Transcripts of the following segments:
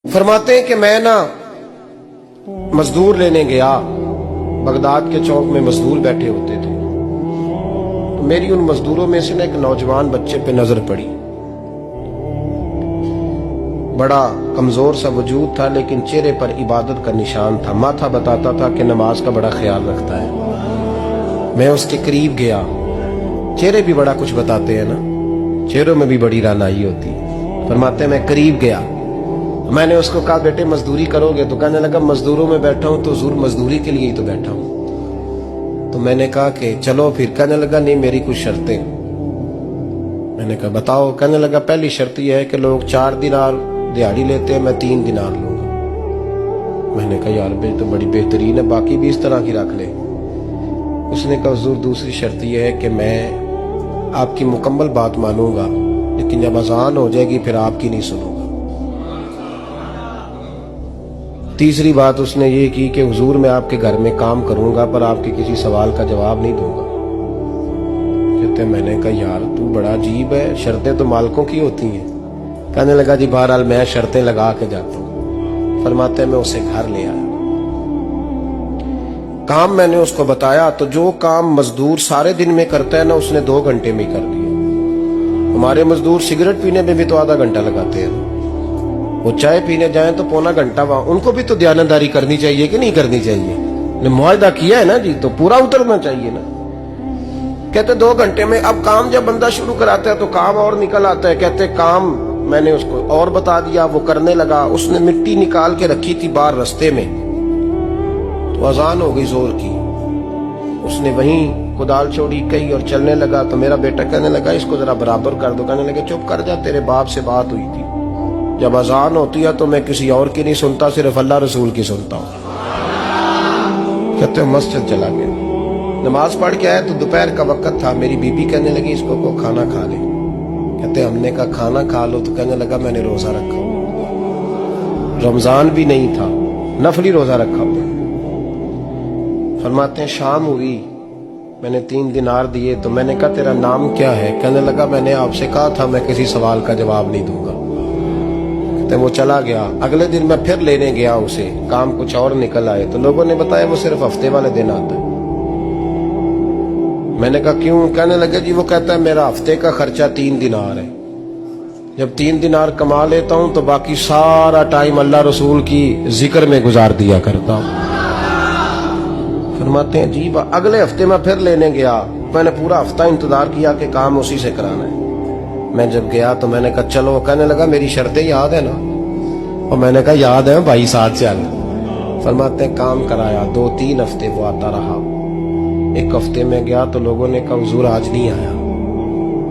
फरमाते हैं कि मैं ना मजदूर लेने गया, बगदाद के चौक में मजदूर बैठे होते थे, तो मेरी उन मजदूरों में से ना एक नौजवान बच्चे पे नजर पड़ी। बड़ा कमजोर सा वजूद था, लेकिन चेहरे पर इबादत का निशान था। माथा बताता था कि नमाज का बड़ा ख्याल रखता है। मैं उसके करीब गया। चेहरे भी बड़ा कुछ बताते हैं ना, चेहरों में भी बड़ी रानाई होती है। फरमाते हैं मैं करीब गया, मैंने उसको कहा बेटे मजदूरी करोगे? तो कहने लगा मजदूरों में बैठा हूं तो जरूर मजदूरी के लिए ही तो बैठा हूं। तो मैंने कहा कि चलो फिर। कहने लगा नहीं, मेरी कुछ शर्तें। मैंने कहा बताओ? कहने लगा पहली शर्त यह है कि लोग 4 दिनार दिहाड़ी लेते हैं, मैं 3 दिनार लूंगा। मैंने कहा यार भाई तो बड़ी बेहतरीन है, बाकी भी इस तरह की रख ले। उसने कहा हुजूर दूसरी शर्त यह है कि मैं आपकी मुकम्मल बात मानूंगा, लेकिन जब अजान हो जाएगी फिर आपकी नहीं सुनूंगा। तीसरी बात उसने ये की कि हुजूर मैं आपके घर में काम करूंगा पर आपके किसी सवाल का जवाब नहीं दूंगा। कहते मैंने कहा यार तू बड़ा अजीब है, शर्तें तो मालिकों की होती हैं। कहने लगा जी बहरहाल मैं शर्तें लगा के जाता हूं। फरमाते मैं उसे घर ले आया, काम मैंने उसको बताया, तो जो काम मजदूर सारे दिन में करता है ना उसने 2 घंटे में कर दिया। हमारे मजदूर सिगरेट पीने में भी तो आधा घंटा लगाते हैं, वो चाय पीने जाएं तो पौना घंटा वहां। उनको भी तो दयानतदारी करनी चाहिए कि नहीं करनी चाहिए? ने मुआहदा किया है ना जी, तो पूरा उतरना चाहिए ना। कहते 2 घंटे में। अब काम जब बंदा शुरू कराता है तो काम और निकल आता है। कहते काम मैंने उसको और बता दिया, वो करने लगा। उसने मिट्टी निकाल के रखी थी बाहर रास्ते में, तो अजान हो गई जोर की। उसने वहीं कुदाल छोड़ी कही और चलने लगा। तो मेरा बेटा कहने लगा इसको जरा बराबर कर दो। कहने लगे चुप कर जा, तेरे बाप से बात हुई थी, जब अजान होती है तो मैं किसी और की नहीं सुनता, सिर्फ अल्लाह रसूल की सुनता हूँ। कहते मस्जिद चला गया, नमाज पढ़ के आया तो दोपहर का वक्त था। मेरी बीबी कहने लगी इसको को खाना खा ले। कहते हमने कहा खाना खा लो। तो कहने लगा मैंने रोजा रखा, रमजान भी नहीं था, नफली रोजा रखा हुआ। फरमाते हैं शाम हुई, मैंने 3 दिनार दिए। तो मैंने कहा तेरा नाम क्या है? कहने लगा मैंने आपसे कहा था मैं किसी सवाल का जवाब नहीं दूंगा। तो वो चला गया। अगले दिन मैं फिर लेने गया उसे, काम कुछ और निकल आए। तो लोगों ने बताया वो सिर्फ हफ्ते वाले दिन आता है। मैंने कहा क्यों? कहने लगे जी वो कहता है मेरा हफ्ते का खर्चा 3 दिनार है, जब 3 दिनार कमा लेता हूं तो बाकी सारा टाइम अल्लाह रसूल की जिक्र में गुजार दिया करता हूं। फरमाते हैं जी अगले हफ्ते मैं फिर लेने गया। मैंने पूरा हफ्ता इंतजार किया कि काम उसी से कराना है। मैं जब गया तो मैंने कहा चलो। कहने लगा मेरी शर्तें याद है ना? और मैंने कहा याद है भाई, साथ चल। फरमाते हैं काम कराया। 2-3 हफ्ते वो आता रहा। एक हफ्ते में गया तो लोगों ने कहा हुजूर आज नहीं आया।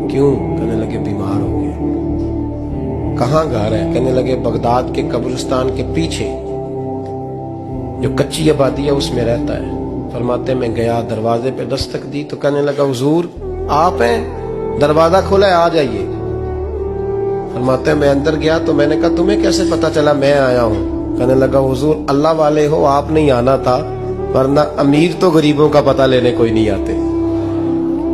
क्यों? कहने लगे बीमार हो गए। कहाँ घर है? कहने लगे बगदाद के कब्रिस्तान के पीछे जो कच्ची आबादी है उसमें रहता है। फरमाते मैं गया, दरवाजे पे दस्तक दी तो कहने लगा हुजूर आप हैं? दरवाजा खोला है, आ जाइए। फरमाते मैं अंदर गया तो मैंने कहा तुम्हें कैसे पता चला मैं आया हूँ? कहने लगा हुजूर अल्लाह वाले हो, आप नहीं आना था, वरना अमीर तो गरीबों का पता लेने कोई नहीं आते।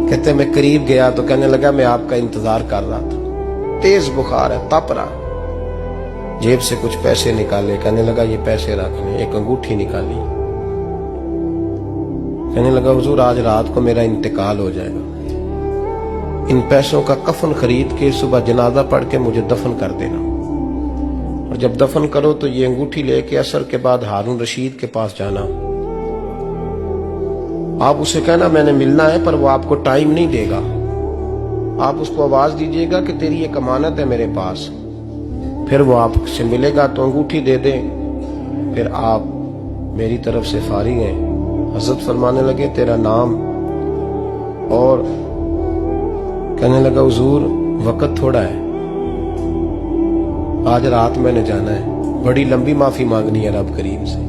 कहते मैं करीब गया तो कहने लगा मैं आपका इंतजार कर रहा था, तेज बुखार है, तप रहा। जेब से कुछ पैसे निकाले, कहने लगा ये पैसे रखने। एक अंगूठी निकाली, कहने लगा हुजूर आज रात को मेरा इंतकाल हो जाएगा, इन पैसों का कफन खरीद के सुबह जनाजा पढ़ के मुझे दफन कर देना, और जब दफन करो तो ये अंगूठी लेके असर के बाद हारून रशीद के पास जाना। आप उसे कहना मैंने मिलना है, पर वो आपको टाइम नहीं देगा। आप उसको आवाज दीजिएगा कि तेरी एक अमानत है मेरे पास, फिर वो आपसे मिलेगा तो अंगूठी दे दे, फिर आप मेरी तरफ से फारिग हैं। हजरत फरमाने लगे तेरा नाम? और कहने लगा हुजूर वक्त थोड़ा है, आज रात मैंने जाना है, बड़ी लंबी माफी मांगनी है रब करीम से,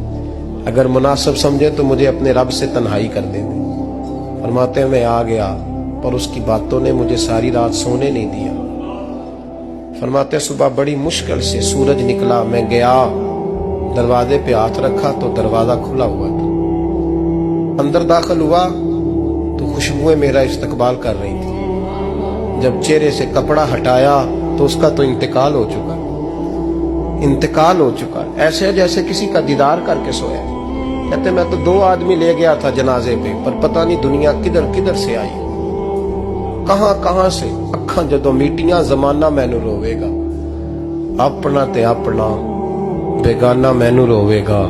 अगर मुनासिब समझे तो मुझे अपने रब से तन्हाई कर दे। फरमाते हैं मैं आ गया, पर उसकी बातों ने मुझे सारी रात सोने नहीं दिया। फरमाते सुबह बड़ी मुश्किल से सूरज निकला, मैं गया दरवाजे पे हाथ रखा तो दरवाजा खुला हुआ था। अंदर दाखिल हुआ तो खुशबुएं मेरा इस्तकबाल कर रही थी। जब चेहरे से कपड़ा हटाया तो उसका तो इंतकाल हो चुका। इंतकाल हो चुका है, ऐसे है जैसे किसी का दीदार करके सोया। कहते मैं तो 2 आदमी ले गया था जनाजे पे, पर पता नहीं दुनिया किधर किधर से आई, कहां कहां से। अखां जदों मीटियां जमाना मैनू रोवेगा, अपना ते अपना बेगाना मैनू रोवेगा।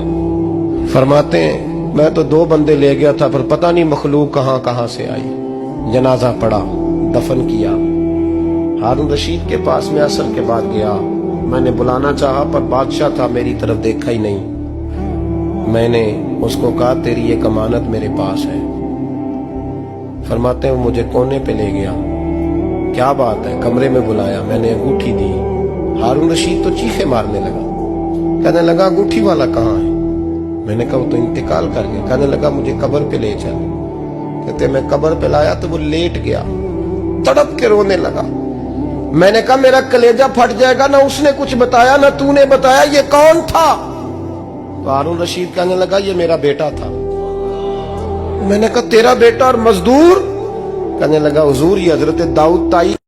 फरमाते हैं मैं तो 2 बंदे ले गया था, पर पता नहीं मखलूक कहां कहां से आई। जनाजा पड़ा, दफन किया। हारून रशीद के पास में असर के बाद गया, मैंने बुलाना चाहा पर बादशाह था, मेरी तरफ देखा ही नहीं। मैंने उसको कहा तेरी एक अमानत मेरे पास है। फरमाते हैं वो मुझे कोने पे ले गया, क्या बात है, कमरे में बुलाया, मैंने अंगूठी दी। हारून रशीद तो चीखे मारने लगा, कहने लगा अंगूठी वाला कहाँ है? मैंने कहा वो तो इंतकाल कर गया। कहने लगा मुझे कब्र पे ले चल। कहते मैं कब्र पे लाया तो वो लेट गया, तड़प के रोने लगा। मैंने कहा मेरा कलेजा फट जाएगा, ना उसने कुछ बताया ना तूने बताया, ये कौन था? तो हारून रशीद कहने लगा ये मेरा बेटा था। मैंने कहा तेरा बेटा और मजदूर? कहने लगा हुजूर ये हजरत दाऊद ताई